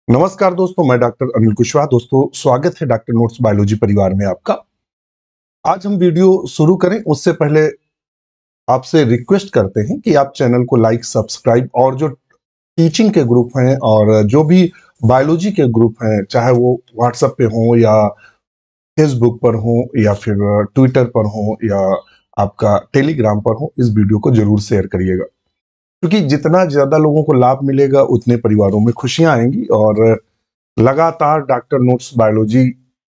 नमस्कार दोस्तों, मैं डॉक्टर अनिल कुशवाहा। दोस्तों, स्वागत है डॉक्टर नोट्स बायोलॉजी परिवार में आपका। आज हम वीडियो शुरू करें उससे पहले आपसे रिक्वेस्ट करते हैं कि आप चैनल को लाइक, सब्सक्राइब और जो टीचिंग के ग्रुप हैं और जो भी बायोलॉजी के ग्रुप हैं, चाहे वो व्हाट्सएप पे हो या फेसबुक पर हो या फिर ट्विटर पर हो या आपका टेलीग्राम पर हो, इस वीडियो को जरूर शेयर करिएगा, क्योंकि जितना ज्यादा लोगों को लाभ मिलेगा उतने परिवारों में खुशियां आएंगी और लगातार डॉक्टर नोट्स बायोलॉजी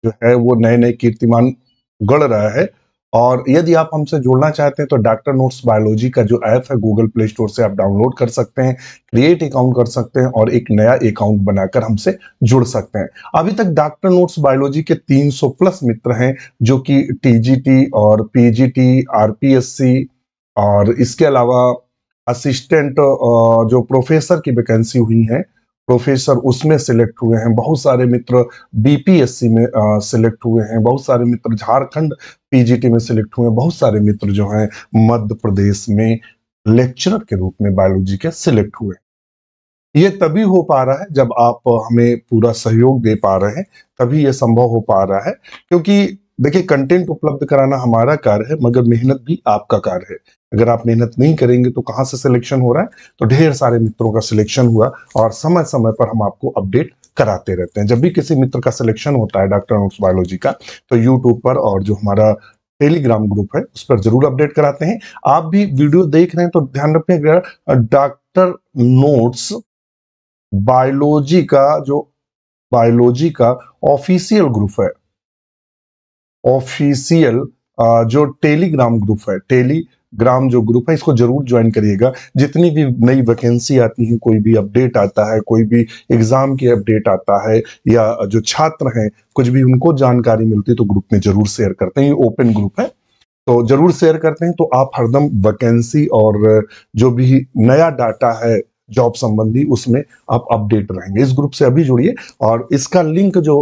जो है वो नए नए कीर्तिमान गढ़ रहा है। और यदि आप हमसे जुड़ना चाहते हैं तो डॉक्टर नोट्स बायोलॉजी का जो ऐप है गूगल प्ले स्टोर से आप डाउनलोड कर सकते हैं, क्रिएट अकाउंट कर सकते हैं और एक नया अकाउंट बनाकर हमसे जुड़ सकते हैं। अभी तक डॉक्टर नोट्स बायोलॉजी के 300 प्लस मित्र हैं जो कि टीजीटी और पीजीटी, आरपीएससी और इसके अलावा असिस्टेंट जो प्रोफेसर की वैकेंसी हुई है, प्रोफेसर उसमें सिलेक्ट हुए हैं। बहुत सारे मित्र बीपीएससी में सिलेक्ट हुए हैं, बहुत सारे मित्र झारखंड पीजीटी में सिलेक्ट हुए हैं, बहुत सारे मित्र जो हैं मध्य प्रदेश में लेक्चरर के रूप में बायोलॉजी के सिलेक्ट हुए। ये तभी हो पा रहा है जब आप हमें पूरा सहयोग दे पा रहे हैं, तभी ये संभव हो पा रहा है। क्योंकि देखिए, कंटेंट उपलब्ध कराना हमारा कार्य है, मगर मेहनत भी आपका कार्य है। अगर आप मेहनत नहीं करेंगे तो कहाँ से सिलेक्शन हो रहा है? तो ढेर सारे मित्रों का सिलेक्शन हुआ और समय समय पर हम आपको अपडेट कराते रहते हैं। जब भी किसी मित्र का सिलेक्शन होता है डॉक्टर नोट्स बायोलॉजी का, तो यूट्यूब पर और जो हमारा टेलीग्राम ग्रुप है उस पर जरूर अपडेट कराते हैं। आप भी वीडियो देख रहे हैं तो ध्यान रखिएगा, डॉक्टर नोट्स बायोलॉजी का ऑफिशियल ग्रुप है, ऑफिशियल जो टेलीग्राम ग्रुप है, टेलीग्राम जो ग्रुप है, इसको जरूर ज्वाइन करिएगा। जितनी भी नई वैकेंसी आती है, कोई भी अपडेट आता है, कोई भी एग्जाम की अपडेट आता है या जो छात्र हैं कुछ भी उनको जानकारी मिलती है तो ग्रुप में जरूर शेयर करते हैं। ये ओपन ग्रुप है तो जरूर शेयर करते हैं, तो आप हरदम वैकेंसी और जो भी नया डाटा है जॉब संबंधी उसमें आप अपडेट रहेंगे। इस ग्रुप से अभी जुड़िए और इसका लिंक जो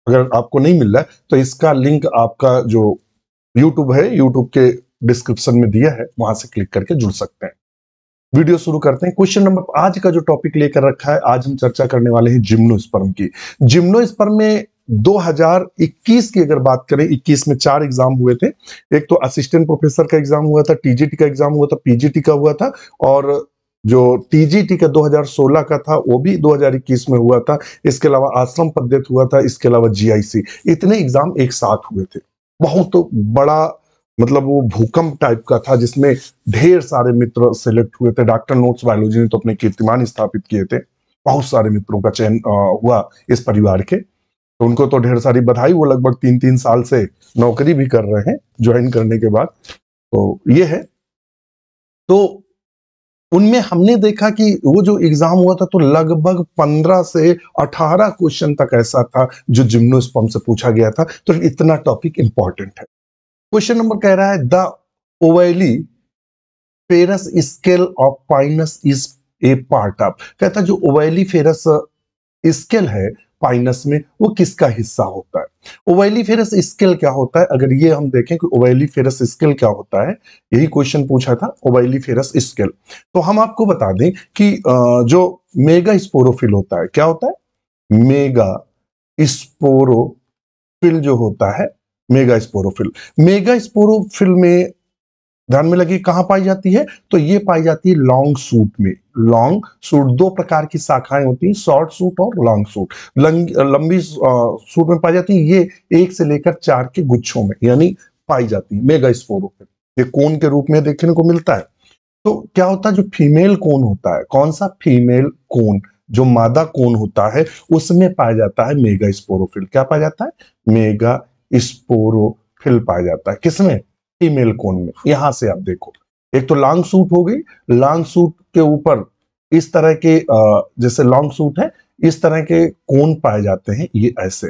अगर आपको नहीं मिल रहा है तो इसका लिंक आपका जो यूट्यूब है, यूट्यूब के डिस्क्रिप्शन में दिया है, वहां से क्लिक करके जुड़ सकते हैं। वीडियो शुरू करते हैं। क्वेश्चन नंबर, आज का जो टॉपिक लेकर रखा है, आज हम चर्चा करने वाले हैं जिम्नोस्पर्म की। जिम्नोस्पर्म में 2021 की अगर बात करें, 21 में 4 एग्जाम हुए थे। एक तो असिस्टेंट प्रोफेसर का एग्जाम हुआ था, टीजीटी का एग्जाम हुआ था, पीजीटी का हुआ था और जो टीजीटी का 2016 का था वो भी 2021 में हुआ था। इसके अलावा आश्रम पद्धति हुआ था, इसके अलावा जीआईसी। इतने एग्जाम एक साथ हुए थे। बहुत बड़ा, मतलब वो भूकंप टाइप का था जिसमें ढेर सारे मित्र सिलेक्ट हुए थे। डॉक्टर नोट्स बायोलॉजी ने तो अपने कीर्तिमान स्थापित किए थे। बहुत सारे मित्रों का चयन हुआ इस परिवार के, तो उनको तो ढेर सारी बधाई। वो लगभग 3-3 साल से नौकरी भी कर रहे हैं ज्वाइन करने के बाद। तो ये है, तो उनमें हमने देखा कि वो जो एग्जाम हुआ था तो लगभग 15 से 18 क्वेश्चन तक ऐसा था जो जिम्नोस्पर्म से पूछा गया था। तो इतना टॉपिक इंपॉर्टेंट है। क्वेश्चन नंबर कह रहा है, the ovuliferous scale of Pinus is a part of. कहता है जो ओवैली फेरस स्केल है पाइनस में, वो किसका हिस्सा होता है? ओवैली फेरस स्केल क्या होता है? अगर ये हम देखें कि ओवैली फेरस स्केल क्या होता है, यही क्वेश्चन पूछा था, ओवैली फेरस स्केल। तो हम आपको बता दें कि जो मेगा स्पोरोफिल होता है, क्या होता है? मेगा स्पोरोफिल जो होता है, मेगा स्पोरोफिल में ध्यान में लगी कहां पाई जाती है? तो ये पाई जाती है लॉन्ग सूट में। लॉन्ग सूट, दो प्रकार की शाखाएं होती हैं, शॉर्ट सूट और लॉन्ग सूट। लंबी सूट में पाई जाती है, ये 1 से लेकर 4 के गुच्छों में यानी पाई जाती है मेगा स्पोरोफिल। ये कोन के रूप में देखने को मिलता है। तो क्या होता है, जो फीमेल कोन होता है, कौन सा? फीमेल कोन, जो मादा कोन होता है उसमें पाया जाता है मेगा स्पोरोफिल। क्या पाया जाता है? मेगा स्पोरोफिल पाया जाता है। किसमें? फीमेल कोन में। यहां से आप देखो, एक तो लॉन्ग सूट हो गई, लॉन्ग सूट के ऊपर इस तरह के जैसे लॉन्ग सूट है, इस तरह के कोन पाए जाते हैं। ये ऐसे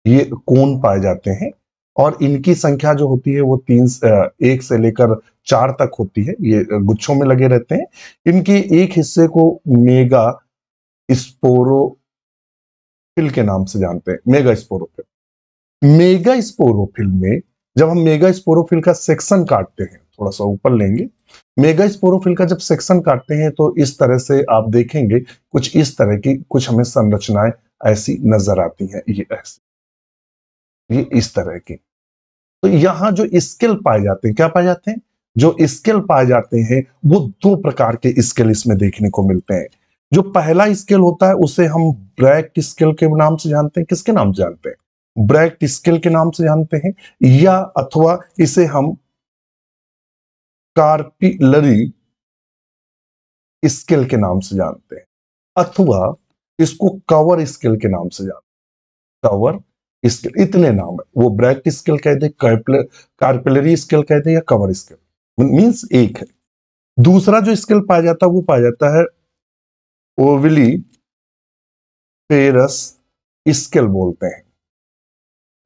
ये कोन पाए जाते हैं और इनकी संख्या जो होती है वो 1 से लेकर 4 तक होती है। ये गुच्छों में लगे रहते हैं। इनके एक हिस्से को मेगा स्पोरोफिल के नाम से जानते हैं, मेगा स्पोरोफिल। मेगा स्पोरोफिल में जब हम मेगा स्पोरोफिल का सेक्शन काटते हैं, थोड़ा सा ऊपर लेंगे, मेगास्पोरोफिल का जब सेक्शन काटते हैं तो इस तरह से आप देखेंगे, कुछ इस तरह की कुछ हमें संरचनाएं ऐसी नजर आती हैं, ये ऐसी, ये इस तरह की। तो यहां जो स्केल पाए जाते हैं, क्या पाए जाते हैं, जो स्केल पाए जाते हैं वो दो प्रकार के स्केल इसमें देखने को मिलते हैं। जो पहला स्केल होता है उसे हम ब्रैक्ट स्केल के नाम से जानते हैं। किसके नाम से जानते हैं? ब्रैक्ट स्केल के नाम से जानते हैं, या अथवा इसे हम कार्पिलरी स्केल के नाम से जानते हैं, अथवा इसको कवर स्केल के नाम से जानते हैं। कवर स्केल, इतने नाम है। वो ब्रैक्ट स्केल कहते हैं, कार्पिलरी स्केल कहते हैं, या कवर स्केल, मींस एक है। दूसरा जो स्केल पाया जाता है वो पाया जाता है ओवली फेरस स्केल बोलते हैं।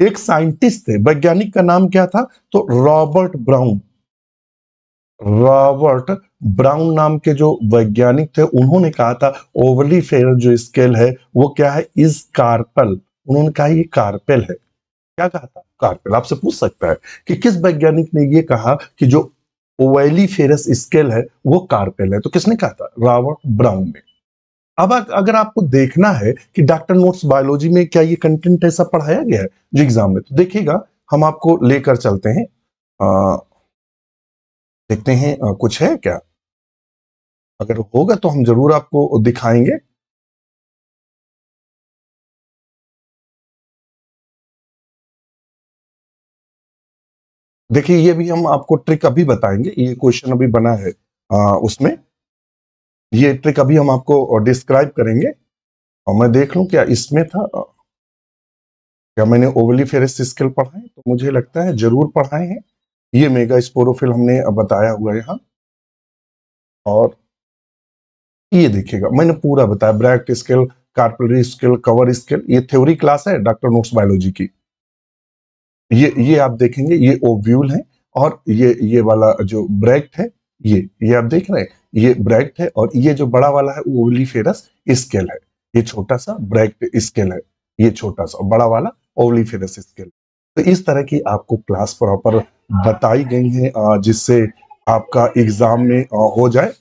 एक साइंटिस्ट थे, वैज्ञानिक का नाम क्या था? तो रॉबर्ट ब्राउन। रॉबर्ट ब्राउन नाम के जो वैज्ञानिक थे, उन्होंने कहा था ओवली फेरस जो स्केल है वो क्या है? Is carpel. उन्होंने कहा ये कार्पेल है। क्या कहा था? कार्पेल। आपसे पूछ सकता है कि किस वैज्ञानिक ने ये कहा कि जो ओवली फेरस स्केल है वो कार्पेल है? तो किसने कहा था? रॉबर्ट ब्राउन ने। अब अगर आपको देखना है कि डॉक्टर नोट्स बायोलॉजी में क्या ये कंटेंट ऐसा पढ़ाया गया है जो एग्जाम में, तो देखिएगा, हम आपको लेकर चलते हैं, देखते हैं कुछ है क्या। अगर होगा तो हम जरूर आपको दिखाएंगे। देखिए, ये भी हम आपको ट्रिक अभी बताएंगे। ये क्वेश्चन अभी बना है उसमें, ये ट्रिक अभी हम आपको डिस्क्राइब करेंगे। और मैं देख लूं क्या इसमें था, क्या मैंने ओवली फेरस स्केल पढ़ा है? तो मुझे लगता है जरूर पढ़ाए हैं। ये मेगा स्पोरोफिल हमने बताया हुआ है यहाँ। और ये देखिएगा, मैंने पूरा बताया, bract scale, carpellary scale, cover scale. ये थ्योरी क्लास है डॉक्टर नोट्स बायोलॉजी की। ये आप देखेंगे, ये ओव्यूल है, और ये वाला जो ब्रैक्ट है, ये आप देख रहे हैं, ये ब्रैक्ट है, और ये जो बड़ा वाला है वो ओवलीफेरस स्केल है। ये छोटा सा ब्रैक्ट स्केल है, ये छोटा सा, बड़ा वाला ओवलीफेरस स्केल। तो इस तरह की आपको क्लास प्रॉपर बताई गई है, जिससे आपका एग्जाम में हो जाए।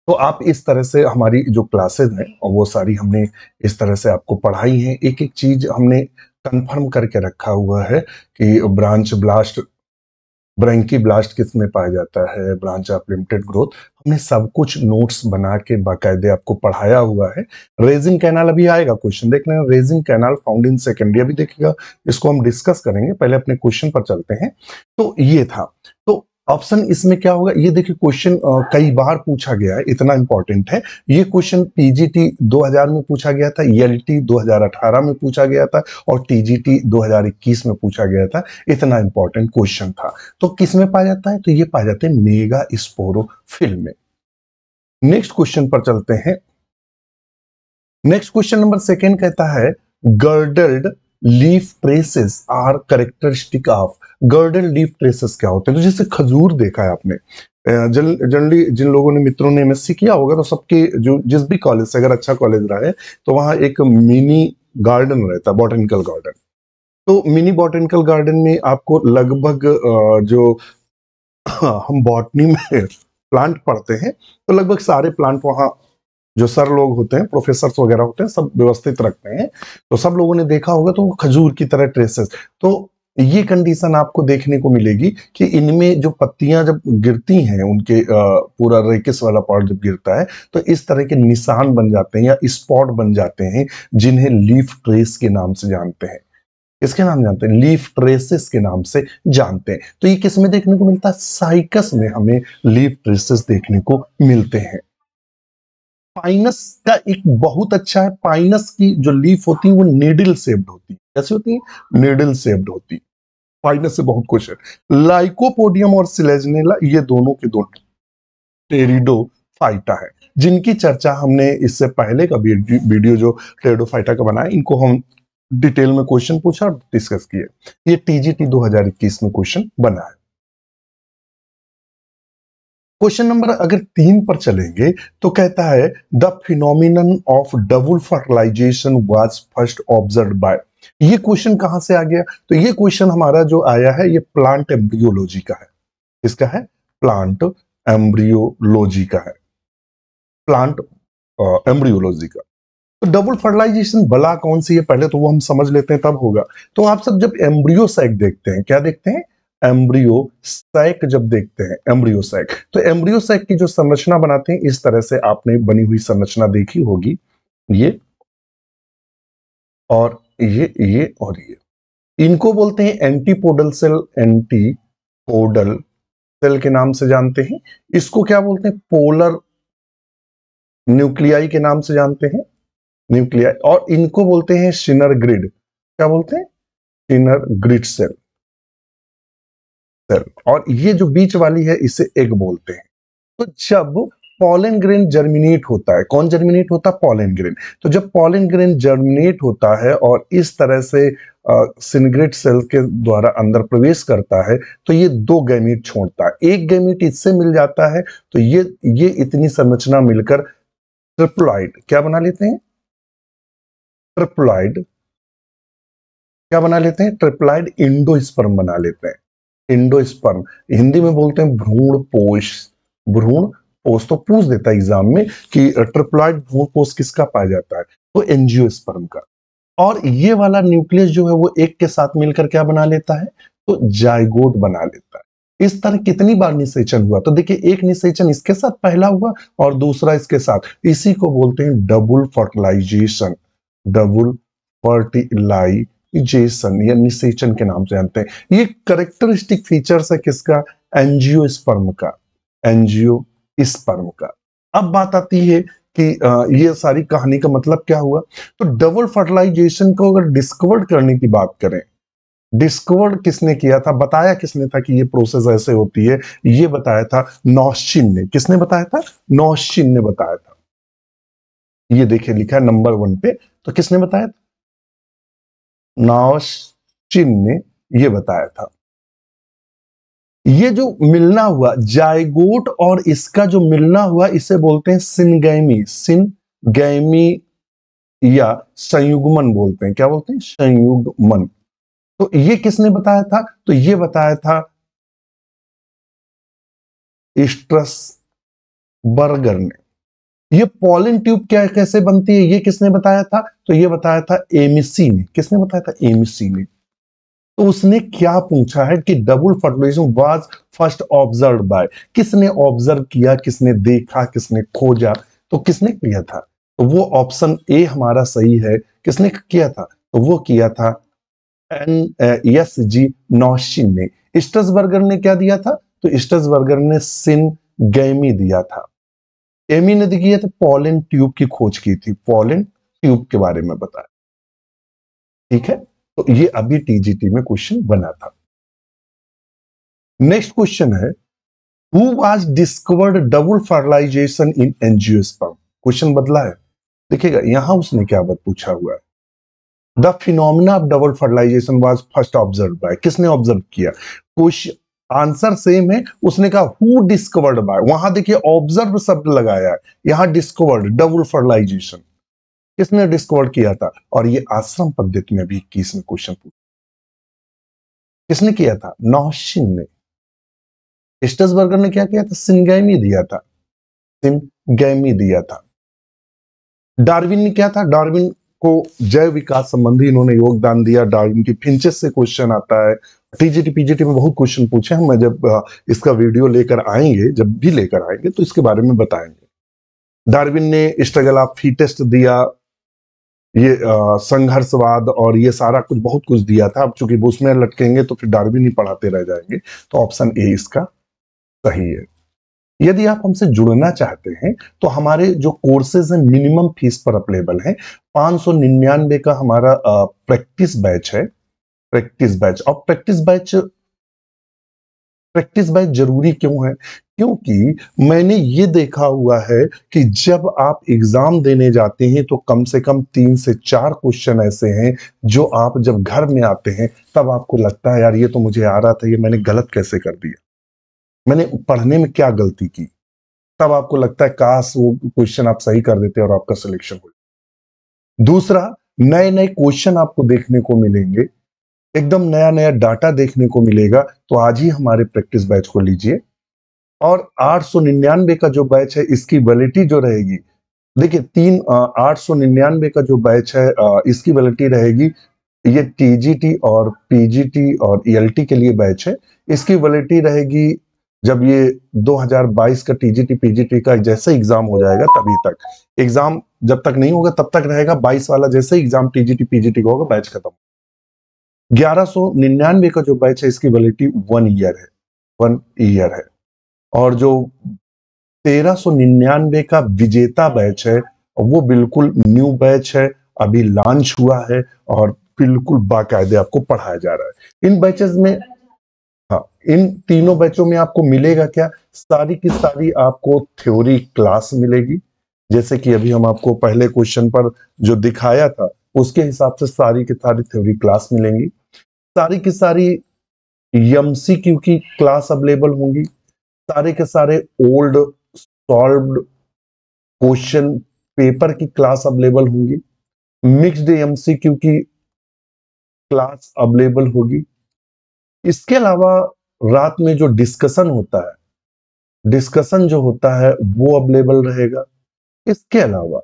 तो आप इस तरह से हमारी जो क्लासेस हैं और वो सारी हमने इस तरह से आपको पढ़ाई है। एक एक चीज हमने कंफर्म करके रखा हुआ है कि ब्रांच ब्लास्ट, ब्रैंकी ब्लास्ट किस में पाया जाता है, ब्रांच ऑफ लिमिटेड ग्रोथ, हमने सब कुछ नोट्स बना के बाकायदे आपको पढ़ाया हुआ है। रेजिंग कैनाल अभी आएगा क्वेश्चन, देख लेना। Raising canal found in second year भी देखिएगा, इसको हम डिस्कस करेंगे। पहले अपने क्वेश्चन पर चलते हैं। तो ये था, तो ऑप्शन इसमें क्या होगा? ये देखिए, क्वेश्चन कई बार पूछा गया है, इतना इंपॉर्टेंट है ये क्वेश्चन। पीजीटी 2000 में पूछा गया था, ईएलटी 2018 में पूछा गया था, और टीजीटी 2021 में पूछा गया था। इतना इंपॉर्टेंट क्वेश्चन था। तो किस में पाया जाता है? तो ये पाया जाता है मेगा स्पोरोफिल में। नेक्स्ट क्वेश्चन पर चलते हैं। नेक्स्ट क्वेश्चन नंबर सेकेंड कहता है, girdled leaf traces are characteristic of. Girdle leaf traces क्या होते हैं? तो जैसे खजूर देखा है आपने, जनरली जिन लोगों ने, मित्रों ने एमएससी किया होगा, तो सबके जो जिस भी कॉलेज से, अगर अच्छा कॉलेज रहा है, तो वहां एक मिनी गार्डन रहता है, बॉटनिकल गार्डन। तो मिनी बॉटनिकल गार्डन में आपको लगभग जो हम बॉटनी में प्लांट पढ़ते हैं, तो लगभग सारे प्लांट वहाँ जो सर लोग होते हैं, प्रोफेसर वगैरह होते हैं, सब व्यवस्थित रखते हैं। तो सब लोगों ने देखा होगा, तो खजूर की तरह ट्रेसेस। तो ये कंडीशन आपको देखने को मिलेगी कि इनमें जो पत्तियां जब गिरती हैं, उनके पूरा रेकिस वाला पार्ट जब गिरता है, तो इस तरह के निशान बन जाते हैं या स्पॉट बन जाते हैं, जिन्हें लीफ ट्रेस के नाम से जानते हैं। इसके नाम जानते हैं, लीफ ट्रेसेस के नाम से जानते हैं। तो ये किस में देखने को मिलता है? साइकस में हमें लीफ ट्रेसेस देखने को मिलते हैं। पाइनस का एक बहुत अच्छा है, पाइनस की जो लीफ होती है वो नीडल शेप्ड होती है। कैसी होती है? नीडल शेप्ड होती है। पाइनस से बहुत कुछ है। लाइकोपोडियम और सिलेजनेला, ये दोनों के दोनों टेरिडोफाइटा है, जिनकी चर्चा हमने इससे पहले का वीडियो जो टेरिडोफाइटा का बनाया, इनको हम डिटेल में क्वेश्चन पूछा और डिस्कस किए। ये टीजीटी 2021 में क्वेश्चन बना है। क्वेश्चन नंबर अगर 3 पर चलेंगे, तो कहता है, the phenomenon of double fertilization was first observed by. ये क्वेश्चन कहां से आ गया? तो ये क्वेश्चन हमारा जो आया है, ये प्लांट एम्ब्रियोलॉजी का है। इसका है प्लांट एम्ब्रियोलॉजी का है, प्लांट एम्ब्रियोलॉजी का। तो डबल फर्टिलाइजेशन बला कौन सी है, पहले तो वो हम समझ लेते हैं तब होगा। तो आप सब जब एम्ब्रियो सैक देखते हैं, क्या देखते हैं, एम्ब्रियो सैक जब देखते हैं, एम्ब्रियो सैक, तो एम्ब्रियो सैक की जो संरचना बनाते हैं, इस तरह से आपने बनी हुई संरचना देखी होगी, ये और ये और ये, इनको बोलते हैं एंटीपोडल सेल, एंटीपोडल सेल के नाम से जानते हैं। इसको क्या बोलते हैं, पोलर न्यूक्लियाई के नाम से जानते हैं, न्यूक्लियाई। और इनको बोलते हैं शिनर ग्रिड, क्या बोलते हैं, शिनर ग्रिड सेल। और ये जो बीच वाली है इसे एग बोलते हैं। तो जब पॉलन ग्रेन जर्मिनेट होता है, कौन जर्मिनेट होता है, पॉलन ग्रेन। तो जब पॉलन ग्रेन जर्मिनेट होता है और इस तरह से सिनग्रेट सेल के द्वारा अंदर प्रवेश करता है, तो ये दो गैमीट छोड़ता है, एक गैमीट इससे मिल जाता है, तो ये इतनी संरचना मिलकर ट्रिप्लॉइड क्या बना लेते हैं, ट्रिप्लॉइड क्या बना लेते हैं, ट्रिप्लॉइड इंडोस्पर्म बना लेते हैं। इंडोस्पर्म हिंदी में बोलते हैं भ्रूण पोष, भ्रूण पोष। तो पूछ देता है एग्जाम में कि ट्रिप्लॉइड भ्रूण पोष किसका पाया जाता है, तो एंजियोस्पर्म का। और ये वाला न्यूक्लियस जो है वो एक के साथ मिलकर क्या बना लेता है, तो जाइगोट बना लेता है। इस तरह कितनी बार निषेचन हुआ, तो देखिए एक निषेचन इसके साथ पहला हुआ और दूसरा इसके साथ, इसी को बोलते हैं डबल फर्टिलाइजेशन, डबल फर्टिलाइजेशन या निषेचन के नाम से जानते हैं। ये कैरेक्टरिस्टिक फीचर्स है किसका, एंजियोस्पर्म का, एंजियोस्पर्म का। अब बात आती है कि ये सारी कहानी का मतलब क्या हुआ। तो डबल फर्टिलाइजेशन को अगर डिस्कवर करने की बात करें, डिस्कवर किसने किया था, बताया किसने था कि ये प्रोसेस ऐसे होती है, ये बताया था नॉस्चिन ने। किसने बताया था, नॉस्चिन ने बताया था। ये देखिए लिखा है नंबर 1 पे, तो किसने बताया था, नॉस्चिन ने ये बताया था। ये जो मिलना हुआ जाइगोट और इसका जो मिलना हुआ, इसे बोलते हैं सिनगैमी, सिनगैमी या संयुग्मन बोलते हैं, क्या बोलते हैं, संयुग्मन। तो ये किसने बताया था, तो ये बताया था स्ट्रसबर्गर ने। ये पॉलन ट्यूब क्या कैसे बनती है, ये किसने बताया था, तो ये बताया था एमिसी ने। किसने बताया था, एमिसी ने। तो उसने क्या पूछा है कि double fertilization was first observe by, किसने ऑब्जर्व किया, किसने देखा, किसने खोजा, तो किसने किया था, तो वो ऑप्शन ए हमारा सही है। किसने किया था, तो वो किया था एस जी नॉस्चिन ने। स्ट्रसबर्गर ने क्या दिया था, तो स्ट्रसबर्गर ने सिनगैमी दिया था। एमी ने दिया था पॉलन ट्यूब की खोज की थी, पॉलन ट्यूब के बारे में बताया। ठीक है, तो ये अभी टीजीटी में क्वेश्चन बना था। नेक्स्ट क्वेश्चन है, who was discovered double fertilization in angiosperm. Question बदला है, देखिएगा यहां उसने क्या बात पूछा हुआ है, the phenomena of double fertilization was first observe by, किसने ऑब्जर्व किया। क्वेश्चन आंसर सेम है, उसने कहा हु डिस्कवर्ड बाय, वहां देखिए ऑब्जर्व शब्द लगाया है, यहां डिस्कवर्ड डबल फर्टिलाइजेशन किसने डिस्कवर किया था। और ये आश्रम पद्धति में भी 21 में क्वेश्चन पूछा, किसने किया था, नॉस्चिन ने। स्ट्रसबर्गर ने क्या किया था, सिनगैमी दिया था, सिनगैमी दिया था। डार्विन ने क्या था, डार्विन को जैव विकास संबंधी इन्होंने योगदान दिया। डार्विन की फिंचेस से क्वेश्चन आता है, टीजीटी पीजीटी में बहुत क्वेश्चन पूछे हैं। मैं जब इसका वीडियो लेकर आएंगे, जब भी लेकर आएंगे तो इसके बारे में बताएंगे। डार्विन ने स्ट्रगल ऑफ फिटेस्ट दिया, ये संघर्षवाद और ये सारा कुछ बहुत कुछ दिया था। अब चूंकि उसमें लटकेंगे तो फिर डार्विन ही पढ़ाते रह जाएंगे, तो ऑप्शन ए इसका सही है। यदि आप हमसे जुड़ना चाहते हैं तो हमारे जो कोर्सेज हैं मिनिमम फीस पर अवेलेबल हैं। 599 का हमारा प्रैक्टिस बैच है, प्रैक्टिस बैच। और प्रैक्टिस बैच जरूरी क्यों है, क्योंकि मैंने ये देखा हुआ है कि जब आप एग्जाम देने जाते हैं तो कम से कम 3 से 4 क्वेश्चन ऐसे हैं जो आप जब घर में आते हैं तब आपको लगता है यार ये तो मुझे आ रहा था, ये मैंने गलत कैसे कर दिया, मैंने पढ़ने में क्या गलती की। तब आपको लगता है काश वो क्वेश्चन आप सही कर देते और आपका सिलेक्शन हो। दूसरा, नए नए क्वेश्चन आपको देखने को मिलेंगे, एकदम नया नया डाटा देखने को मिलेगा। तो आज ही हमारे प्रैक्टिस बैच को लीजिए। और 899 का जो बैच है इसकी वैलिडिटी जो रहेगी, देखिए 899 का जो बैच है इसकी वैलिडिटी रहेगी, ये टीजीटी और पीजीटी और ईएलटी के लिए बैच है। इसकी वैलिडिटी रहेगी जब ये 2022 का टीजीटी पीजीटी का जैसे एग्जाम हो जाएगा तभी तक। एग्जाम जब तक नहीं होगा तब तक रहेगा, 22 वाला जैसे एग्जाम टीजीटी पीजीटी का होगा बैच खत्म। 1199 का जो बैच है इसकी वैलिडिटी 1 ईयर है, 1 ईयर है। और जो 1399 का विजेता बैच है वो बिल्कुल न्यू बैच है, अभी लॉन्च हुआ है और बिल्कुल बाकायदे आपको पढ़ाया जा रहा है। इन बैचेस में, हाँ, इन तीनों बैचों में आपको मिलेगा क्या, सारी की सारी आपको थ्योरी क्लास मिलेगी। जैसे कि अभी हम आपको पहले क्वेश्चन पर जो दिखाया था उसके हिसाब से सारी की सारी थ्योरी क्लास मिलेंगी। सारी की सारी एमसीक्यू की क्लास अवेलेबल होंगी। सारे के सारे ओल्ड सॉल्व्ड क्वेश्चन पेपर की क्लास अवेलेबल होंगी। मिक्स्ड एमसीक्यू की क्लास अवेलेबल होगी। इसके अलावा रात में जो डिस्कशन होता है, डिस्कशन जो होता है वो अवेलेबल रहेगा। इसके अलावा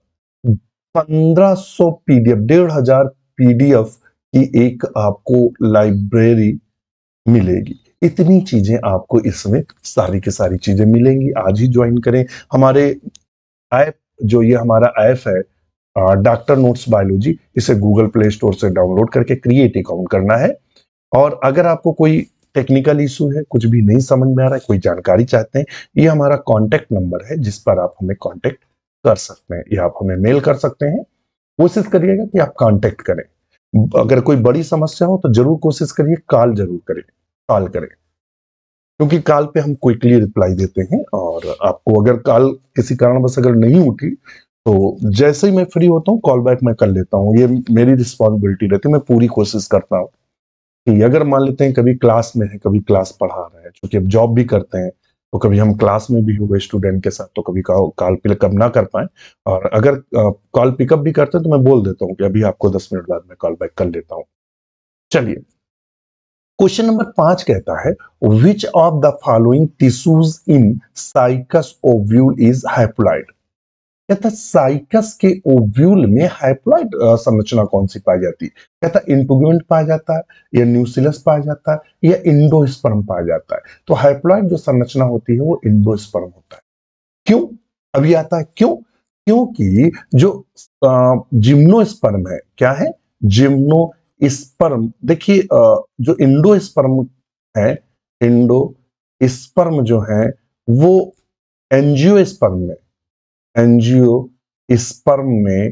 1500 पीडीएफ, 1500 पीडीएफ की एक आपको लाइब्रेरी मिलेगी। इतनी चीजें आपको इसमें सारी की सारी चीजें मिलेंगी। आज ही ज्वाइन करें हमारे ऐप, जो ये हमारा ऐप है डॉक्टर नोट्स बायोलॉजी, इसे गूगल प्ले स्टोर से डाउनलोड करके क्रिएट अकाउंट करना है। और अगर आपको कोई टेक्निकल इशू है, कुछ भी नहीं समझ में आ रहा है, कोई जानकारी चाहते हैं, ये हमारा कॉन्टेक्ट नंबर है जिस पर आप हमें कॉन्टेक्ट कर सकते हैं या आप हमें मेल कर सकते हैं। कोशिश करिएगा कि आप कांटेक्ट करें। अगर कोई बड़ी समस्या हो तो जरूर कोशिश करिए, कॉल जरूर करें, कॉल करें, क्योंकि कॉल पे हम क्विकली रिप्लाई देते हैं। और आपको अगर कॉल किसी कारणवश अगर नहीं उठी तो जैसे ही मैं फ्री होता हूँ कॉल बैक मैं कर लेता हूँ। ये मेरी रिस्पॉन्सिबिलिटी रहती है, मैं पूरी कोशिश करता हूँ कि अगर मान लेते हैं कभी क्लास में है, कभी क्लास पढ़ा रहे हैं, क्योंकि अब जॉब भी करते हैं तो कभी हम क्लास में भी हुए स्टूडेंट के साथ, तो कभी कॉल पिकअप ना कर पाए, और अगर कॉल पिकअप भी करते हैं तो मैं बोल देता हूँ कि अभी आपको 10 मिनट बाद में कॉल बैक कर लेता हूँ। चलिए, क्वेश्चन नंबर 5 कहता है which of the following tissues in cycas ovule is haploid. कहता साइकस के ओव्यूल में हैप्लॉइड संरचना कौन सी पाई जाती है। कहता इंटीग्यूमेंट पाया जाता है, या न्यूक्लियस पाया जाता है, या इंडोस्पर्म पाया जाता है। तो हैप्लॉइड जो संरचना होती है वो इंडोस्पर्म होता है। क्यों, अभी आता है क्यों। क्योंकि जो जिम्नोस्पर्म है, क्या है, जिम्नोस्पर्म। देखिए जो इंडोस्पर्म है, इंडोस्पर्म जो है वो एंजियोस्पर्म में, एंजियोस्पर्म में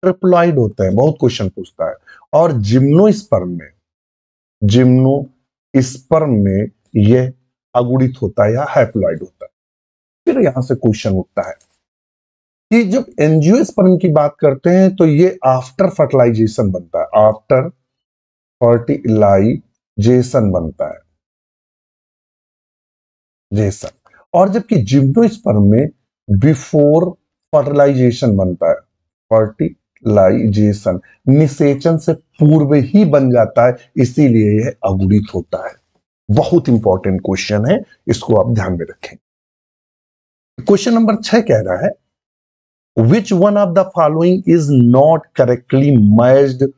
ट्रिप्लॉइड होते हैं, बहुत क्वेश्चन पूछता है। और जिम्नोस्पर्म में यह अगुणित होता है या हैप्लॉइड होता है। फिर यहां से क्वेश्चन उठता है कि जब एंजियोस्पर्म की बात करते हैं तो ये आफ्टर फर्टिलाइजेशन बनता है, आफ्टर फर्टिलाइजेशन बनता है, जेसन। और जबकि जिम्नोस्पर्म में बिफोर फर्टिलाइजेशन बनता है, फर्टिलाइजेशन निषेचन से पूर्व ही बन जाता है, इसीलिए यह अगुणित होता है। बहुत इंपॉर्टेंट क्वेश्चन है, इसको आप ध्यान में रखें। क्वेश्चन नंबर 6 कह रहा है विच one of the following is not correctly matched.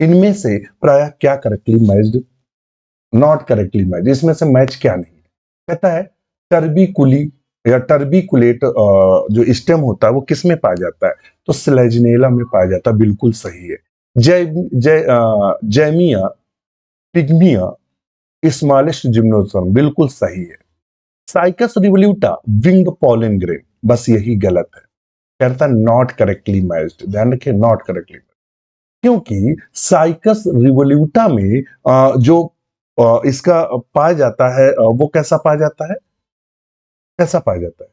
इनमें से प्राय क्या correctly matched, not correctly matched, इसमें से मैच क्या नहीं। कहता है टर्बिकुली या टर्बिकुलेट जो स्टेम होता है वो किस में पाया जाता है, तो स्लेजनेला में पाया जाता है, बिल्कुल सही है। जैमिया पिग्मिया स्मॉलेस्ट जिम्नोस्पर्म, बिल्कुल सही है। Cycas revoluta wing pollen grain, बस यही गलत है। कहता है नॉट करेक्टली मैच्ड, ध्यान रखिए नॉट करेक्टली, क्योंकि साइकस रिवोल्यूटा में जो इसका पाया जाता है वो कैसा पाया जाता है, कैसा पाया जाता है,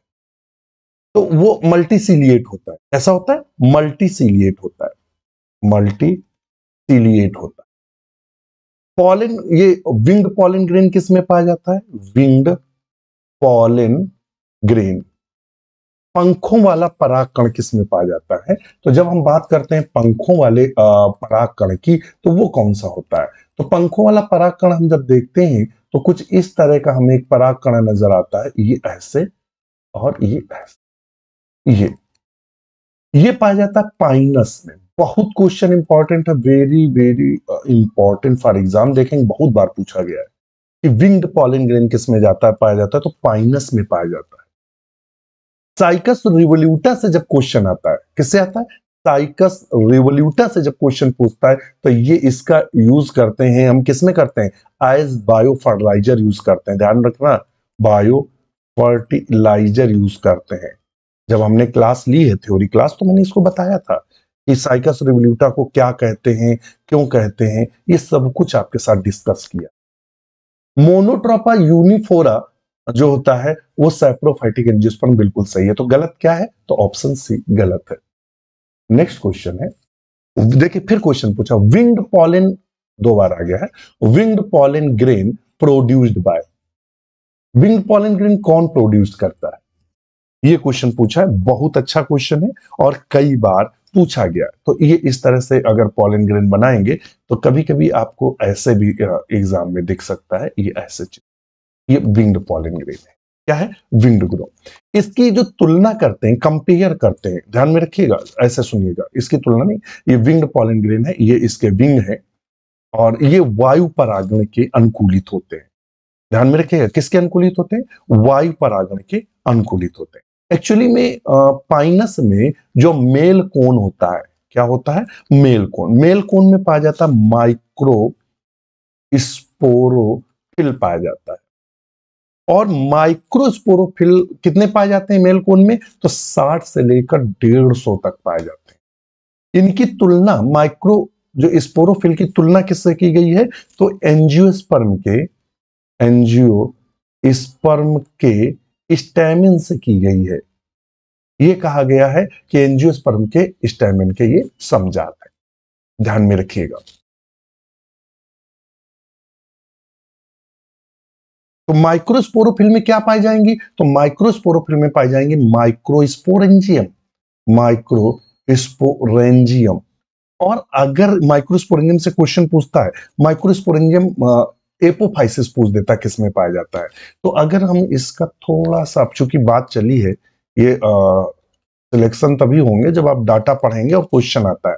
तो वो मल्टीसिलिएट होता है। ऐसा होता है, मल्टीसिलिएट होता है, मल्टीसिलिएट होता है। पॉलन, ये विंग पॉलन ग्रेन किस में पाया जाता है, विंग्ड पॉलन ग्रेन। पंखों वाला परागकण किस में पाया जाता है, तो जब हम बात करते हैं पंखों वाले परागकण की तो वो कौन सा होता है, तो पंखों वाला परागकण हम जब देखते हैं तो कुछ इस तरह का हमें एक पराग कणा नजर आता है, ये ऐसे और ये ऐसे। ये पाया जाता है पाइनस में। बहुत क्वेश्चन इंपॉर्टेंट है, very very important for exam, देखेंगे बहुत बार पूछा गया है कि विंग्ड पॉलन ग्रेन किस में जाता है, पाया जाता है, तो पाइनस में पाया जाता है। साइकस रिवोल्यूटा से जब क्वेश्चन आता है, किससे आता है? साइकस रिवोल्यूटा से जब क्वेश्चन पूछता है तो ये इसका यूज करते हैं हम, किसमें करते हैं? एज बायो फर्टिलाइजर यूज करते हैं, ध्यान रखना, बायो फर्टिलाइजर यूज करते हैं। जब हमने क्लास ली है, थ्योरी क्लास, तो मैंने इसको बताया था कि साइकस रिवोल्यूटा को क्या कहते हैं, क्यों कहते हैं, ये सब कुछ आपके साथ डिस्कस किया। मोनोट्रोपा यूनिफोरा जो होता है वो सैप्रोफाइटिक एंजियोस्पर्म, बिल्कुल सही है। तो गलत क्या है? तो ऑप्शन सी गलत है। नेक्स्ट क्वेश्चन है, देखिए फिर क्वेश्चन पूछा, विंग्ड पॉलन, दो बार आ गया है, winged pollen grain produced by, winged pollen grain कौन प्रोड्यूस करता है? ये क्वेश्चन पूछा है, बहुत अच्छा क्वेश्चन है और कई बार पूछा गया। तो ये इस तरह से अगर पॉलन ग्रेन बनाएंगे तो कभी कभी आपको ऐसे भी एग्जाम में दिख सकता है, ये ऐसे चीज, ये विंग्ड पॉलन ग्रेन है। क्या है? Winged grow. इसकी जो तुलना करते हैं, कंपेयर करते हैं, ध्यान में रखिएगा, ऐसे सुनिएगा, इसकी तुलना नहीं, ये विंग्ड पॉलन ग्रेन है, ये इसके विंग है और ये वायु परागण के अनुकूलित होते हैं। ध्यान में रखिएगा, किसके अनुकूलित होते हैं? वायु परागण के अनुकूलित होते हैं। एक्चुअली में पाइनस में जो मेल कोन होता है, क्या होता है? Male cone. मेल कोन में पाया जाता है माइक्रो स्पोरोफिल पाया जाता है। और माइक्रोस्पोरोफिल कितने पाए जाते हैं मेल कोन में? तो 60 से लेकर 150 तक पाए जाते हैं। इनकी तुलना, माइक्रो जो स्पोरोफिल की तुलना किससे की गई है? तो एंजियोस्पर्म के स्टैमिन से की गई है। ये कहा गया है कि एंजियोस्पर्म के स्टैमिन के ये समजात है, ध्यान में रखिएगा। तो माइक्रोस्पोरोफिल में क्या पाई जाएंगी? तो माइक्रोस्पोरोफिल में पाई जाएंगी माइक्रोस्पोरेंजियम, माइक्रोस्पोरेंजियम। और अगर माइक्रोस्पोरेंजियम से क्वेश्चन पूछता है, माइक्रोस्पोरेंजियम एपोफाइसिस पूछ देता है किस में पाया जाता है। तो अगर हम इसका थोड़ा सा, चूंकि बात चली है, ये सिलेक्शन तभी होंगे जब आप डाटा पढ़ेंगे और क्वेश्चन आता है।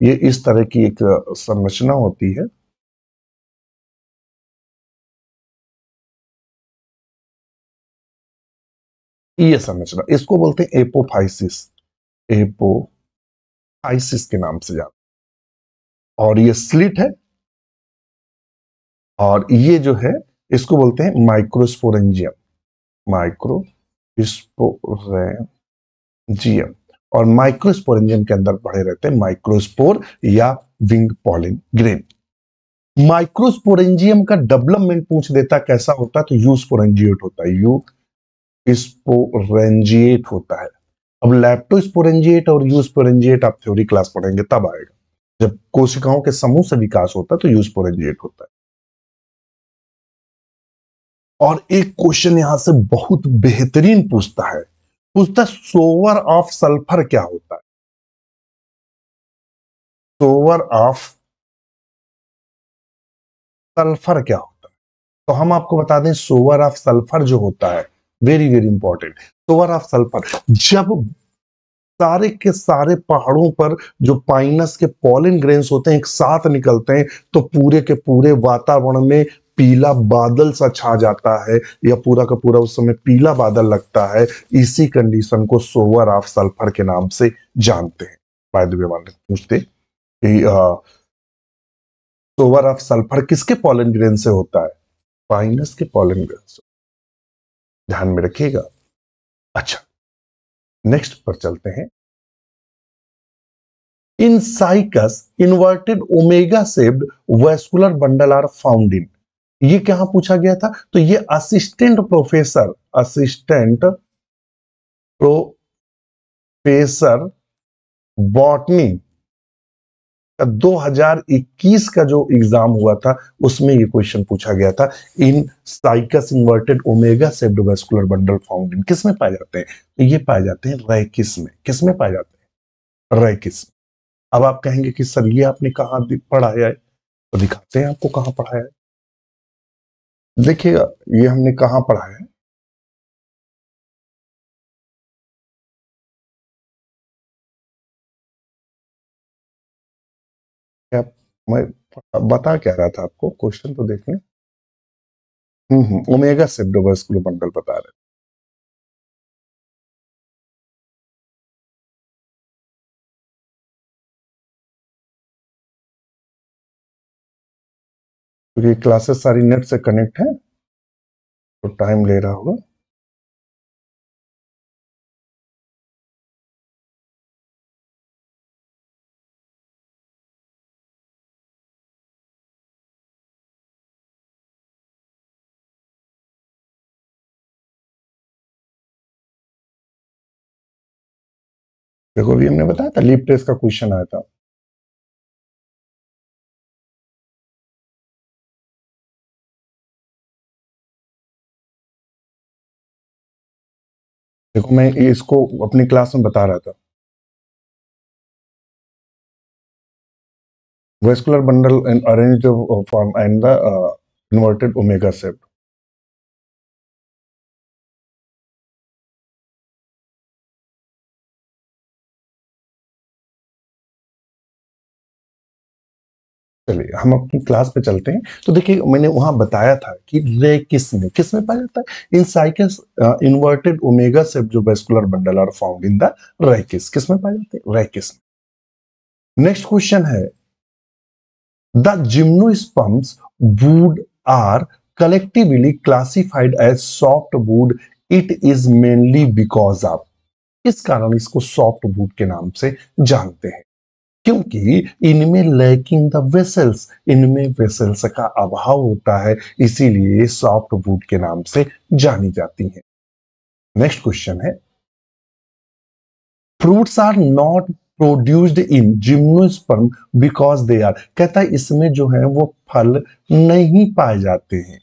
ये इस तरह की एक संरचना होती है। ये संरचना, इसको बोलते हैं एपोफाइसिस, एपोफाइसिस के नाम से जाता है। और ये स्लिट है, और ये जो है इसको बोलते हैं माइक्रोस्पोरेंजियम, माइक्रोस्पोरेंजियम। और माइक्रोस्पोरेंजियम के अंदर पड़े रहते हैं माइक्रोस्पोर या विंग पॉलिन ग्रेन। माइक्रोस्पोरेंजियम का डेवलपमेंट पूछ देता कैसा होता है, तो यूस्पोरेंजिएट होता है, यूस्पोरेंजिएट होता है। अब लैप्टोस्पोरेंजिएट और यूस्पोरेंजिएट आप थ्योरी क्लास पढ़ेंगे तब आएगा। जब कोशिकाओं के समूह से विकास होता है तो यूस्पोरेंजिएट होता है। और एक क्वेश्चन यहां से बहुत बेहतरीन पूछता है, सोवर ऑफ सल्फर क्या होता है? सोवर ऑफ सल्फर क्या होता है? तो हम आपको बता दें, सोवर ऑफ सल्फर जो होता है, very very important, sower of sulphur, जब सारे के सारे पहाड़ों पर जो पाइनस के पॉलन ग्रेन्स होते हैं एक साथ निकलते हैं, तो पूरे के पूरे वातावरण में पीला बादल सा छा जाता है, या पूरा का पूरा उस समय पीला बादल लगता है। इसी कंडीशन को सोवर ऑफ सल्फर के नाम से जानते हैं। बाय द वे वाले पूछते कि सोवर ऑफ सल्फर किसके पॉलन ग्रेन से होता है? पाइनस के पॉलन ग्रेन से, ध्यान में रखिएगा। अच्छा, नेक्स्ट पर चलते हैं। In Cycas inverted omega shaped vascular bundle are found in, ये कहां पूछा गया था? तो ये असिस्टेंट प्रोफेसर बॉटनी का 2021 का जो एग्जाम हुआ था उसमें ये क्वेश्चन पूछा गया था। इन Cycas inverted omega shaped vascular bundle found in, किस में पाए जाते हैं? तो ये पाए जाते हैं रैकिस में। किस में पाए जाते हैं? रैकिस। अब आप कहेंगे कि सर ये आपने कहां पढ़ाया है, तो दिखाते हैं आपको कहां पढ़ाया है। देखिए, ये हमने कहाँ पढ़ा है? क्या मैं बता क्या रहा था आपको? क्वेश्चन तो देख लें। ओमेगा सेप्टोवस्कुलर बंडल बता रहे हैं। क्योंकि क्लासेस सारी नेट से कनेक्ट है, तो टाइम ले रहा होगा। देखो, अभी हमने बताया था लीप टेस्ट का क्वेश्चन आया था। देखो, मैं इसको अपनी क्लास में बता रहा था। Vascular bundle and arranged form and the inverted omega shape. चलिए, हम अपनी क्लास पे चलते हैं। तो देखिए, मैंने वहां बताया था कि रे किस में पाया जाता है? In Cycas inverted omega shaped जो vascular bundle are found in the rachis. किस में पाए जाते हैं? रैकिस। नेक्स्ट क्वेश्चन है, the gymnosperms wood are collectively classified as softwood. It is mainly because of, इस कारण इसको सॉफ्टवुड के नाम से जानते हैं, क्योंकि इनमें लैकिंग द वेसल्स, इनमें वेसल्स का अभाव होता है, इसीलिए सॉफ्टवुड के नाम से जानी जाती हैं। नेक्स्ट क्वेश्चन है, fruits are not produced in gymnosperm because they are, कहता है इसमें जो है वो फल नहीं पाए जाते हैं।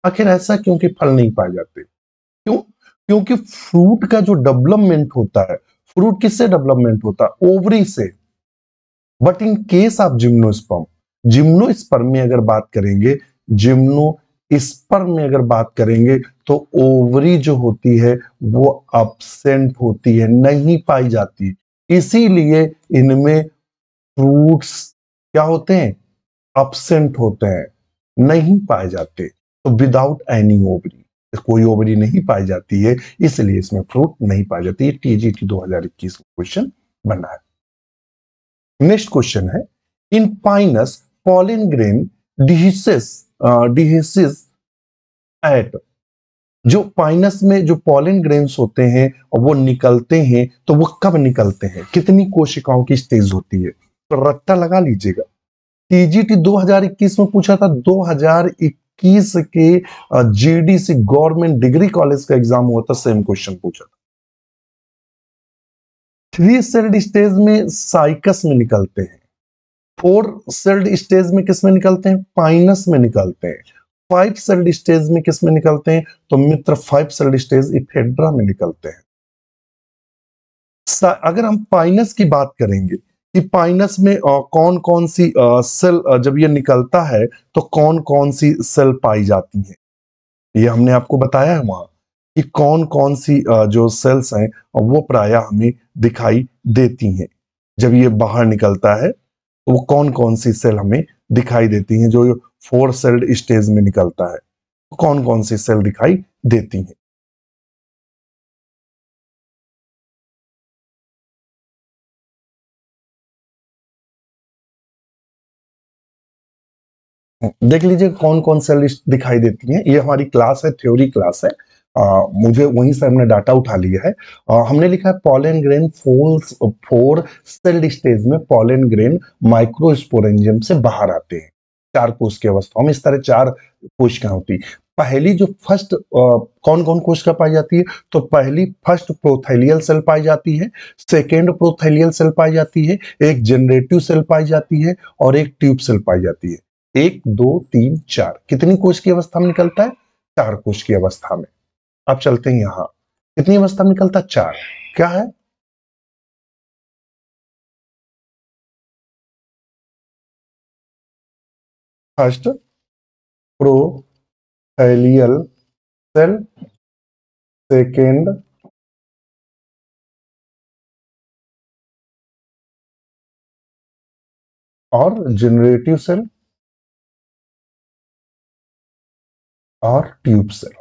आखिर ऐसा क्यों कि फल नहीं पाए जाते? क्यों? क्योंकि फ्रूट का जो डेवलपमेंट होता है, फ्रूट किससे डेवलपमेंट होता है? ओवरी से। But in case of gymnosperm, gymnosperm में अगर बात करेंगे, जिम्नो स्पर्म में अगर बात करेंगे, तो ओवरी जो होती है वो अब्सेंट होती है, नहीं पाई जाती। इसीलिए इनमें फ्रूट्स क्या होते हैं? अब्सेंट होते हैं, नहीं पाए जाते। तो विदाउट एनी ओवरी, कोई ओवरी नहीं पाई जाती है, इसलिए इसमें फ्रूट नहीं पाई जाती है। टीजीटी 2021 क्वेश्चन बना है। नेक्स्ट क्वेश्चन है, इन पाइनस पॉलन ग्रेन डिहिसेस डिहिसिस एट, जो पाइनस में जो पॉलन ग्रेन्स होते हैं और वो निकलते हैं, तो वो कब निकलते हैं? कितनी कोशिकाओं की स्टेज होती है? तो रट्टा लगा लीजिएगा। टीजीटी 2021 में पूछा था, 2021 के जीडीसी गवर्नमेंट डिग्री कॉलेज का एग्जाम हुआ था, सेम क्वेश्चन पूछा था। थ्री सेल्ड स्टेज में साइकस में निकलते हैं, फोर सेल्ड स्टेज में किस में निकलते हैं? पाइनस में निकलते हैं। फाइव सेल्ड स्टेज में किस में निकलते हैं? तो मित्र, फाइव सेल्ड स्टेज इफेड्रा में निकलते हैं। अगर हम पाइनस की बात करेंगे कि पाइनस में कौन कौन सी सेल जब ये निकलता है तो कौन कौन सी सेल पाई जाती है, ये हमने आपको बताया है वहां कि कौन कौन सी जो सेल्स हैं वो प्रायः हमें दिखाई देती हैं। जब ये बाहर निकलता है तो वो कौन कौन सी सेल हमें दिखाई देती हैं? जो फोर सेल्ड स्टेज में निकलता है, कौन कौन सी सेल दिखाई देती हैं? देख लीजिए कौन कौन सेल दिखाई देती हैं। ये हमारी क्लास है, थ्योरी क्लास है। मुझे वहीं से हमने डाटा उठा लिया है। हमने लिखा है pollen grain falls, four celled stage में पॉलन ग्रेन माइक्रोस्पोरेंजियम से बाहर आते हैं। चार कोश की अवस्था में इस तरह चार कोशिकाएं होती। पहली जो फर्स्ट कौन कौन कोशिका पाई जाती है? तो पहली फर्स्ट प्रोथैलियल सेल पाई जाती है, सेकेंड प्रोथैलियल सेल पाई जाती है, एक जनरेटिव सेल पाई जाती है और एक ट्यूब सेल पाई जाती है। एक, दो, तीन, चार, कितनी कोश की अवस्था में निकलता है? चार कोश की अवस्था में। अब चलते हैं यहां, कितनी अवस्था में निकलता है? चार। क्या है? फर्स्ट प्रो थैलियल सेल, सेकेंड और जनरेटिव सेल और ट्यूब सेल।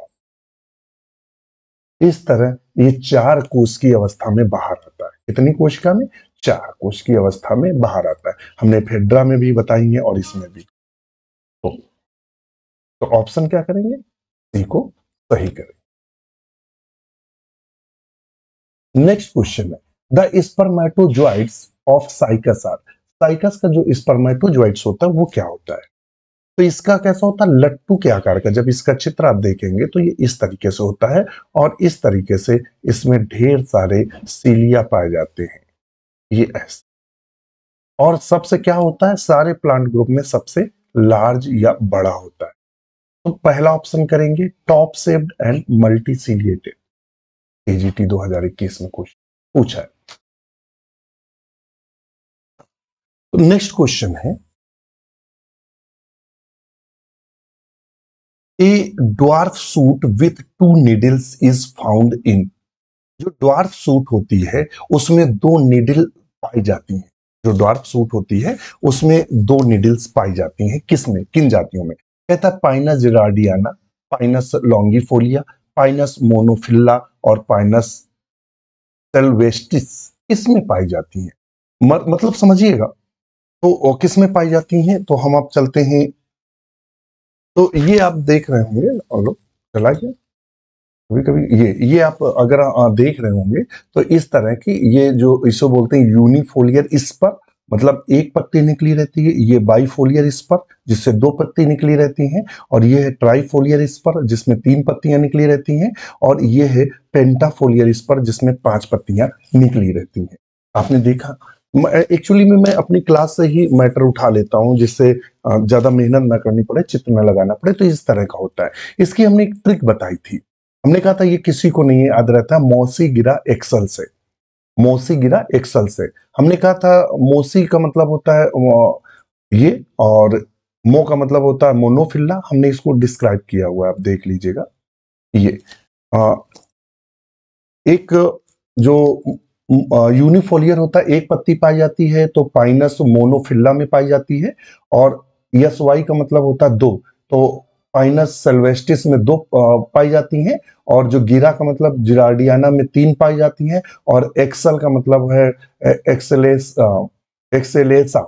इस तरह ये 4 कोश की अवस्था में बाहर आता है। कितनी कोशिका में? 4 कोश की अवस्था में बाहर आता है। हमने फेड्रा में भी बताई है और इसमें भी। तो ऑप्शन क्या करेंगे? सी को सही करेंगे। नेक्स्ट क्वेश्चन है, the spermatozoids of Cycas are. Cycas का जो स्पर्मेटोजोइट्स होता है वो क्या होता है? तो इसका कैसा होता है? लट्टू के आकार का। जब इसका चित्र आप देखेंगे तो ये इस तरीके से होता है और इस तरीके से इसमें ढेर सारे सीलिया पाए जाते हैं, ये ऐसे। और सबसे क्या होता है? सारे प्लांट ग्रुप में सबसे लार्ज या बड़ा होता है। तो पहला ऑप्शन करेंगे, टॉप शेप्ड एंड मल्टीसिलिएटेड। एजीटी 2021 में कुछ पूछा है। तो नेक्स्ट क्वेश्चन है, a dwarf suit with 2 needles is found in. जो ड्वार्फ सूट होती है उसमें 2 नीडल पाई जाती हैं। जो ड्वार्फ सूट होती है उसमें 2 नीडल्स पाई जाती हैं। किसमें? किन जातियों में? कहता है पाइनस जिरार्डियाना, पाइनस लॉन्गिफोलिया, पाइनस मोनोफिल्ला और पाइनस सेल्वेस्टिस। किसमें पाई जाती हैं? मतलब समझिएगा। तो किसमें पाई जाती हैं? तो हम आप चलते हैं। तो ये आप देख रहे होंगे और लोग चला गया कभी कभी, ये आप अगर देख रहे होंगे तो इस तरह की, ये जो इसे बोलते हैं यूनिफोलियर इस पर, मतलब एक पत्ती निकली रहती है। ये बाईफोलियर इस पर जिससे 2 पत्ती निकली रहती हैं, और ये है ट्राईफोलियर इस पर जिसमें 3 पत्तियां निकली रहती हैं, और ये है पेंटाफोलियर इस पर जिसमें 5 पत्तियां निकली रहती हैं। आपने देखा। एक्चुअली में मैं अपनी क्लास से ही मैटर उठा लेता हूं जिससे ज्यादा मेहनत ना करनी पड़े, चित्र न लगाना पड़े। तो इस तरह का होता है। इसकी हमने एक ट्रिक बताई थी। हमने कहा था ये किसी को नहीं याद रहता, मौसी गिरा एक्सल से। मौसी गिरा एक्सल से हमने कहा था। मौसी का मतलब होता है ये, और मो का मतलब होता है मोनोफिल्ला। हमने इसको डिस्क्राइब किया हुआ है, आप देख लीजिएगा। ये एक जो यूनिफोलियर होता है, एक पत्ती पाई जाती है, तो पाइनस मोनोफिल्ला में पाई जाती है। और यस वाई का मतलब होता है 2, तो पाइनस सिल्वेस्टिस में 2 पाई जाती हैं। और जो गिरा का मतलब जिरार्डियाना में 3 पाई जाती हैं। और एक्सल का मतलब है एक्सेलेसा,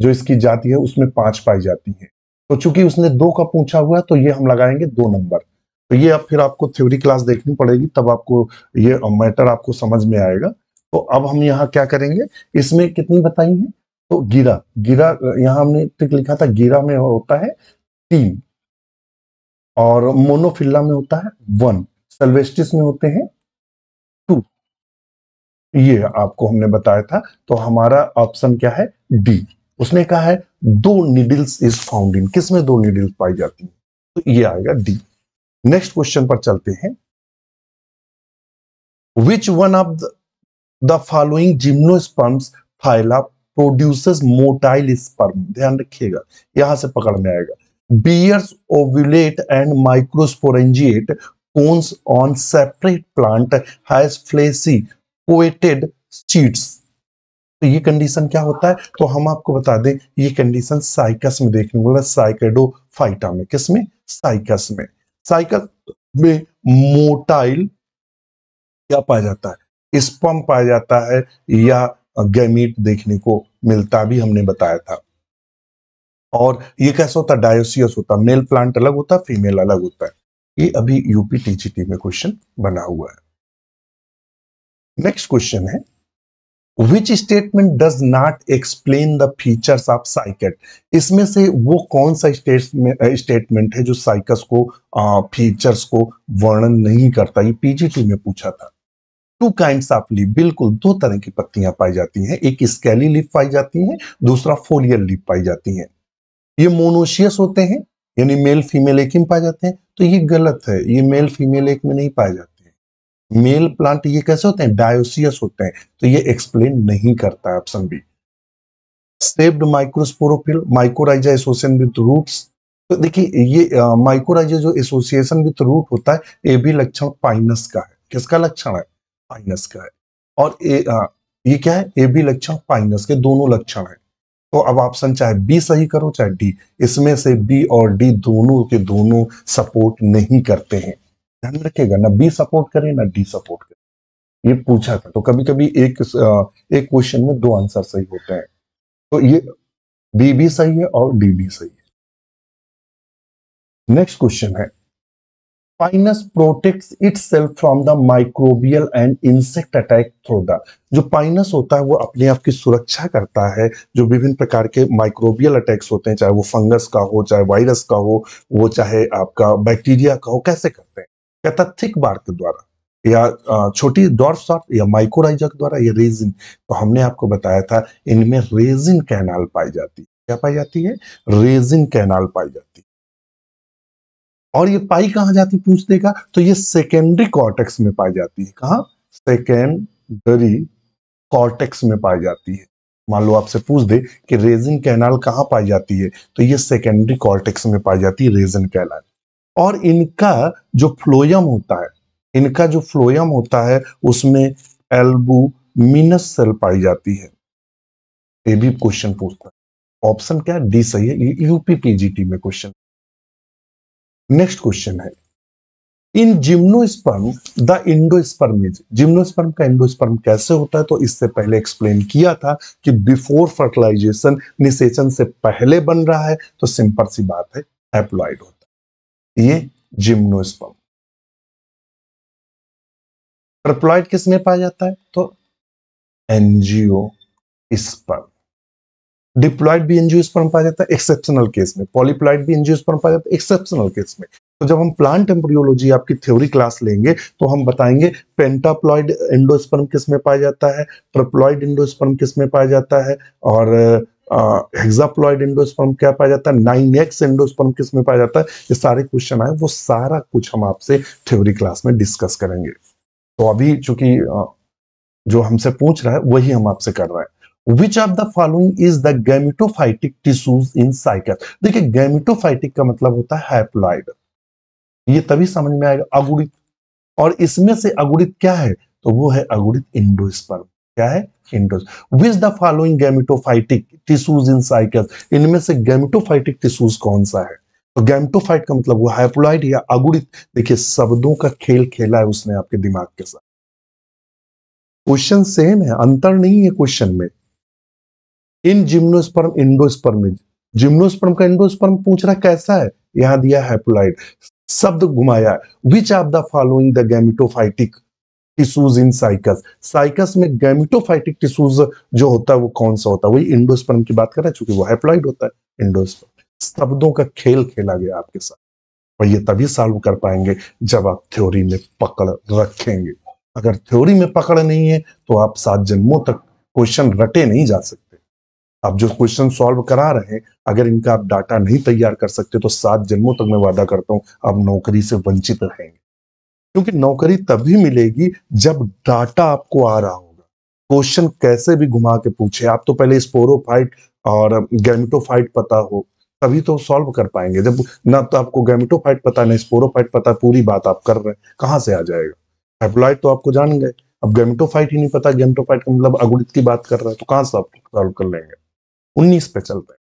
जो इसकी जाति है उसमें 5 पाई जाती हैं। तो चूंकि उसने 2 का पूछा हुआ है तो ये हम लगाएंगे 2 नंबर। तो ये अब फिर आपको थ्योरी क्लास देखनी पड़ेगी, तब आपको ये मैटर आपको समझ में आएगा। तो अब हम यहाँ क्या करेंगे, इसमें कितनी बताई है? तो गिरा गिरा यहाँ हमने ट्रिक लिखा था, गिरा में होता है 3, और मोनोफिल्ला में होता है 1, सेल्वेस्टिस में होते हैं 2। ये आपको हमने बताया था। तो हमारा ऑप्शन क्या है? डी। उसने कहा है 2 नीडल्स इज फाउंड इन। किसमें 2 नीडल्स पाई जाती हैं? तो ये आएगा डी। नेक्स्ट क्वेश्चन पर चलते हैं। Which one of the following gymnosperms phyla produces motile sperm. ध्यान रखिएगा, यहां से पकड़ में आएगा। Bears ovulate and microsporangiate cones on separate plant has fleshy coated seeds. तो ये कंडीशन क्या होता है? तो हम आपको बता दें, ये कंडीशन साइकस में देखने को मिला, साइकेडोफाइटा में। किसमें? साइकस में। साइकस में मोटाइल क्या पाया जाता है? स्पर्म पाया जाता है, या गैमीट देखने को मिलता भी, हमने बताया था। और ये कैसा होता है? डायोसियस होता है। मेल प्लांट अलग होता है, फीमेल अलग होता है। ये अभी यूपी टीजीटी में क्वेश्चन बना हुआ है। नेक्स्ट क्वेश्चन है, which statement does not explain the features of साइकेट। इसमें से वो कौन सा स्टेटमेंट है जो साइकस को फीचर्स को वर्णन नहीं करता? ये पीजीटी में पूछा था। 2 काइंड्स ऑफ लीफ, बिल्कुल 2 तरह की पत्तियां पाई जाती हैं। एक स्केली लीफ पाई जाती है, दूसरा फोलियर लीफ पाई जाती है। ये मोनोशियस होते हैं, यानी मेल फीमेल एक ही में पाए जाते हैं। तो ये गलत है, ये मेल फीमेल एक में नहीं पाए जाते हैं। मेल प्लांट ये कैसे होते हैं? डायोसियस होते हैं। तो ये एक्सप्लेन नहीं करता है option B. Stepped microsporophyll, mycorrhiza association with roots, तो देखिए ये माइकोराइजा जो एसोसिएशन विथ रूट होता है, ये भी लक्षण पाइनस का है। किसका लक्षण है? पाइनस का है। और ये क्या है? ये भी लक्षण पाइनस के, दोनों लक्षण है। तो अब ऑप्शन चाहे बी सही करो चाहे डी, इसमें से बी और डी दोनों के दोनों सपोर्ट नहीं करते हैं। ध्यान रखिएगा, ना बी सपोर्ट करे ना डी सपोर्ट करे। ये पूछा था, तो कभी कभी एक क्वेश्चन में दो आंसर सही होते हैं। तो ये बी भी सही है और डी भी सही है। नेक्स्ट क्वेश्चन है, Pinus protects itself from the microbial and insect attack through the. जो पाइनस होता है वो अपने आप की सुरक्षा करता है जो विभिन्न प्रकार के माइक्रोबियल अटैक्स होते हैं, चाहे वो फंगस का हो, चाहे वायरस का हो, वो चाहे आपका बैक्टीरिया का हो। कैसे करते हैं? कहता थिक बार्क के द्वारा, या छोटी डॉर्फ सॉर्ट, या माइक्रोराइजा के द्वारा, या रेजिन। तो हमने आपको बताया था इनमें रेजिन कैनाल पाई जाती है। क्या पाई जाती है? रेजिन कैनाल पाई जाती है। और ये पाई कहां जाती पूछ देगा, तो ये सेकेंडरी कॉर्टेक्स में पाई जाती है। कहां? सेकेंडरी कॉर्टेक्स में पाई जाती है। मान लो आपसे पूछ दे कि रेजिन कैनाल कहां पाई जाती है, तो ये सेकेंडरी कॉर्टेक्स में पाई जाती है रेजिन कैनाल। और इनका जो फ्लोयम होता है, इनका जो फ्लोयम होता है उसमें एल्बुमिनस सेल पाई जाती है। ये भी क्वेश्चन पूछता है। ऑप्शन क्या है? डी सही है। यूपी पीजीटी में क्वेश्चन। नेक्स्ट क्वेश्चन है, इन जिम्नोस्पर्म द इंडोस्पर्मिज। जिम्नोस्पर्म का एंडोस्पर्म कैसे होता है, तो इससे पहले एक्सप्लेन किया था कि बिफोर फर्टिलाइजेशन, निषेचन से पहले बन रहा है, तो सिंपल सी बात है, हैप्लॉइड होता है ये जिम्नोस्पर्म। ट्रिप्लॉइड किस में पाया जाता है, तो एंजियोस्पर्म। डिप्लॉइड भी एंजियोस्पर्म पाया जाता है एक्सेप्शनल केस में। पॉलीप्लॉइड भी एंजियोस्पर्म पाया जाता है एक्सेप्शनल केस में। तो जब हम प्लांट एम्ब्रियोलॉजी आपकी थ्योरी क्लास लेंगे तो हम बताएंगे पेंटाप्लॉइड एंडोस्पर्म किस में पाया जाता है, ट्रिप्लॉइड एंडोस्पर्म किस में पाया जाता है, और हेक्साप्लॉइड एंडोस्पर्म क्या पाया जाता है, 9x एंडोस्पर्म किस में पाया जाता है। ये सारे क्वेश्चन आए, वो सारा कुछ हम आपसे थ्योरी क्लास में डिस्कस करेंगे। तो अभी चूंकि जो हमसे पूछ रहा है वही हम आपसे कर रहे हैं। Which of the following is the gametophytic tissues in cycas? देखिए गैमेटोफाइटिक का मतलब होता है हैप्लॉइड। ये तभी समझ में आएगा। अगुणित, और इसमें से अगुणित क्या है, तो वो है अगुणित इंडोस्पर्म। क्या है? इंडोस। Which the following gametophytic tissues in Cycas? इनमें से गैमेटोफाइटिक टिश्यूज कौन सा है? तो गैमेटोफाइट का मतलब वो हैप्लॉइड या अगुणित। देखिए शब्दों का खेल खेला है उसने आपके दिमाग के साथ। क्वेश्चन सेम है, अंतर नहीं है क्वेश्चन में। इन जिम्नोस्पर्म इंडोस्पर्मिज, जिम्नोस्पर्म का एंडोस्पर्म पूछ रहा कैसा है, यहां दिया हैप्लॉइड, शब्द घुमाया। विच of the following the gametophytic tissues in cycas? Cycas में गैमेटोफाइटिक टिश्यूज जो होता है वो कौन सा होता है? वही इंडोस्पर्म की बात कर रहा है, चूंकि वो हैप्लॉइड होता है इंडोस्पर्म। शब्दों का खेल खेला गया आपके साथ, और ये तभी सॉल्व कर पाएंगे जब आप थ्योरी में पकड़ रखेंगे। अगर थ्योरी में पकड़ नहीं है तो आप 7 जन्मों तक क्वेश्चन रटे नहीं जा सकते। आप जो क्वेश्चन सॉल्व करा रहे हैं, अगर इनका आप डाटा नहीं तैयार कर सकते तो 7 जन्मों तक मैं वादा करता हूं आप नौकरी से वंचित रहेंगे। क्योंकि नौकरी तभी मिलेगी जब डाटा आपको आ रहा होगा। क्वेश्चन कैसे भी घुमा के पूछे, आप तो पहले स्पोरोफाइट और गैमेटोफाइट पता हो तभी तो सॉल्व कर पाएंगे। जब ना तो आपको गैमेटोफाइट पता ना स्पोरोफाइट पता, पूरी बात आप कर रहे हैं, कहां से आ जाएगा? हैप्लॉइड तो आपको जान गए, अब गैमेटोफाइट ही नहीं पता, गैमेटोफाइट का मतलब अगुणित की बात कर रहा है, तो कहां से आप सॉल्व कर लेंगे? 19 पे चलते हैं।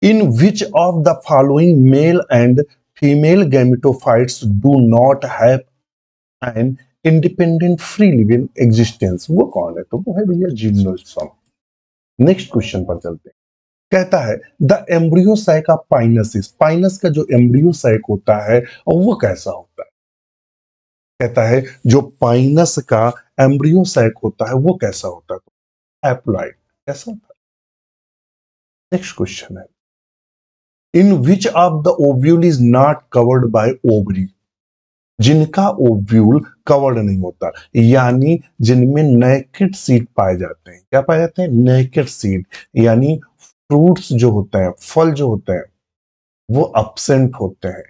In which of the following male and female gametophytes do not have an independent free living existence? वो कौन है? तो वो है भैया जिम्नोस्पर्म। नेक्स्ट क्वेश्चन पर चलते हैं। कहता है the embryo sac of Pinus is, Pinus का जो एम्ब्रियो सैक होता है और वो कैसा होता है? कहता है जो पाइनस का एम्ब्रियो सैक होता है वो कैसा होता है? हैप्लॉइड। कैसा होता है? नेक्स्ट क्वेश्चन है, in which of the ovule is not covered by ovary? जिनका ओव्यूल कवर्ड नहीं होता, यानी जिनमें नेकेड सीड पाए जाते हैं। क्या पाए जाते हैं? नेकेड सीड, यानी फ्रूट्स जो होते हैं, फल जो होते हैं वो अब्सेंट होते हैं।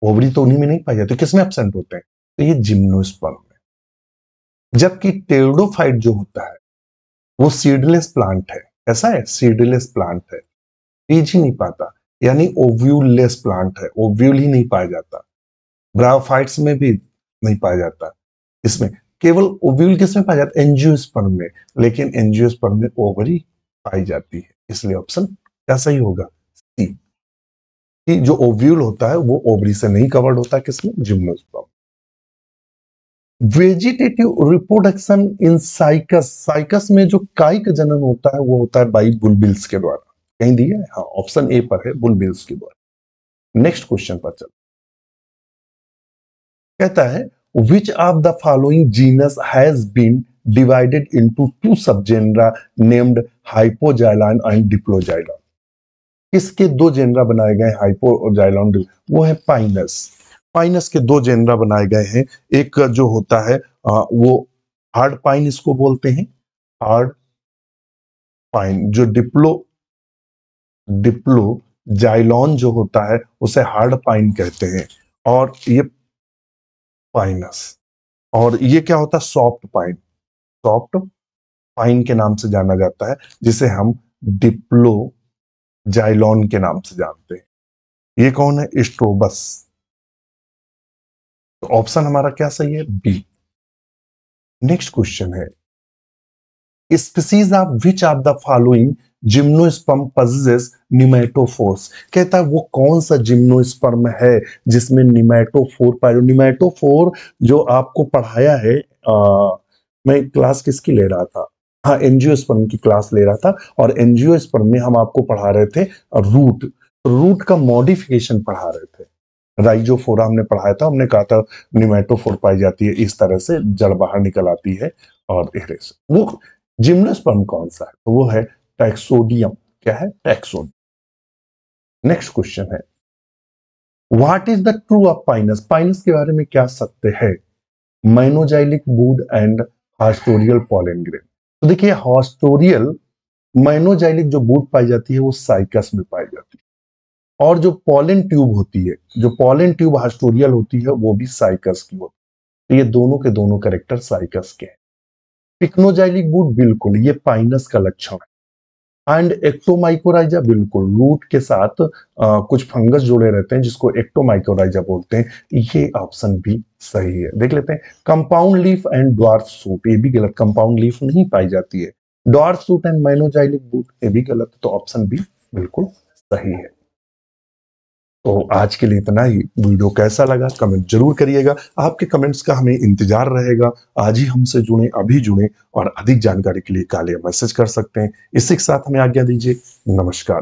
ओवरी तो उन्हीं में नहीं पाए जाते, किसमें अब्सेंट होते हैं? तो ये जिम्नोस्पर्म में। जबकि टेरिडोफाइट जो होता है वो सीडलेस प्लांट है। कैसा है? सीडलेस प्लांट है, बीज ही नहीं पाता। यानी ओव्यूललेस प्लांट है, ओव्यूल ही नहीं पाया जाता। ब्रायोफाइट्स में भी नहीं पाया जाता। इसमें केवल ओव्यूल किस में पाया जाता है? एंजियोस्पर्म में। लेकिन एंजियोस्पर्म में ओवरी पाई जाती है, इसलिए ऑप्शन क्या सही होगा? सी, कि जो ओव्यूल होता है वो ओवरी से नहीं कवर्ड होता, किसमें? Gymnosperm. Vegetative reproduction in cycas, cycas में जो कायिक जनन होता है वो होता है बाई बुलबिल्स के द्वारा। कहीं दिया है? हाँ, ऑप्शन ए पर है, बुलबिल्स के द्वारा। नेक्स्ट क्वेश्चन पर चल, कहता है which of the following genus has been divided into two subgenera named Hypoxylon and Diploxylon. किसके दो जेनरा बनाए गए हाइपोजाइलॉन? वो है पाइनस। पाइनस के दो जेनरा बनाए गए हैं। एक जो होता है वो हार्ड पाइन इसको बोलते हैं, हार्ड पाइन। जो डिप्लोजाइलॉन जो होता है उसे हार्ड पाइन कहते हैं। और ये पाइनस, और ये क्या होता है? Soft pine. सॉफ्ट पाइन के नाम से जाना जाता है, जिसे हम डिप्लोजाइलॉन के नाम से जानते हैं। ये कौन है? स्ट्रोबस। तो ऑप्शन हमारा क्या सही है? बी। नेक्स्ट क्वेश्चन है species of which of the following gymnosperm possesses pneumatophores. कहता है वो कौन सा जिम्नोस्पर्म है जिसमें निमेटोफोर पाए। निमेटोफोर जो आपको पढ़ाया है, मैं क्लास किसकी ले रहा था? हाँ, एंजियोस्पर्म की क्लास ले रहा था। और एंजियोस्पर्म में हम आपको पढ़ा रहे थे रूट, रूट का मॉडिफिकेशन पढ़ा रहे थे। राइजोफोरा हमने पढ़ाया था, हमने कहा था निमेटोफोर पाई जाती है, इस तरह से जड़ बाहर निकल आती है। और वो जिम्नोस्पर्म कौन सा है? तो वो है टैक्सोडियम। क्या है? टैक्सोडियम। नेक्स्ट क्वेश्चन है what is the true of Pinus. Pinus के बारे में क्या सत्य है? माइनोजाइलिक वुड एंड हास्टोरियल पॉलन ग्रेन। तो देखिए हास्टोरियल, माइनोजाइलिक जो वुड पाई जाती है वो साइकस में पाई जाती है। और जो पॉलन ट्यूब होती है, जो पॉलन ट्यूब हास्टोरियल होती है, वो भी साइकस की होती है। ये दोनों के दोनों कैरेक्टर साइकस के हैं। पिक्नोजाइलिक वुड बिल्कुल ये पाइनस का लक्षण है। एंड एक्टोमाइकोराइजा बिल्कुल रूट के साथ कुछ फंगस जुड़े रहते हैं जिसको एक्टोमाइकोराइजा बोलते हैं। ये ऑप्शन भी सही है। देख लेते हैं compound leaf and dwarf suit, ये भी गलत। कंपाउंड लीफ नहीं पाई जाती है। ड्वार्फ सूट एंड माइनोजाइलिक वुड, ये भी गलत। तो ऑप्शन बी बिल्कुल सही है। तो आज के लिए इतना ही। वीडियो कैसा लगा कमेंट जरूर करिएगा। आपके कमेंट्स का हमें इंतजार रहेगा। आज ही हमसे जुड़े, अभी जुड़े, और अधिक जानकारी के लिए काले मैसेज कर सकते हैं। इसी के साथ हमें आज्ञा दीजिए। नमस्कार।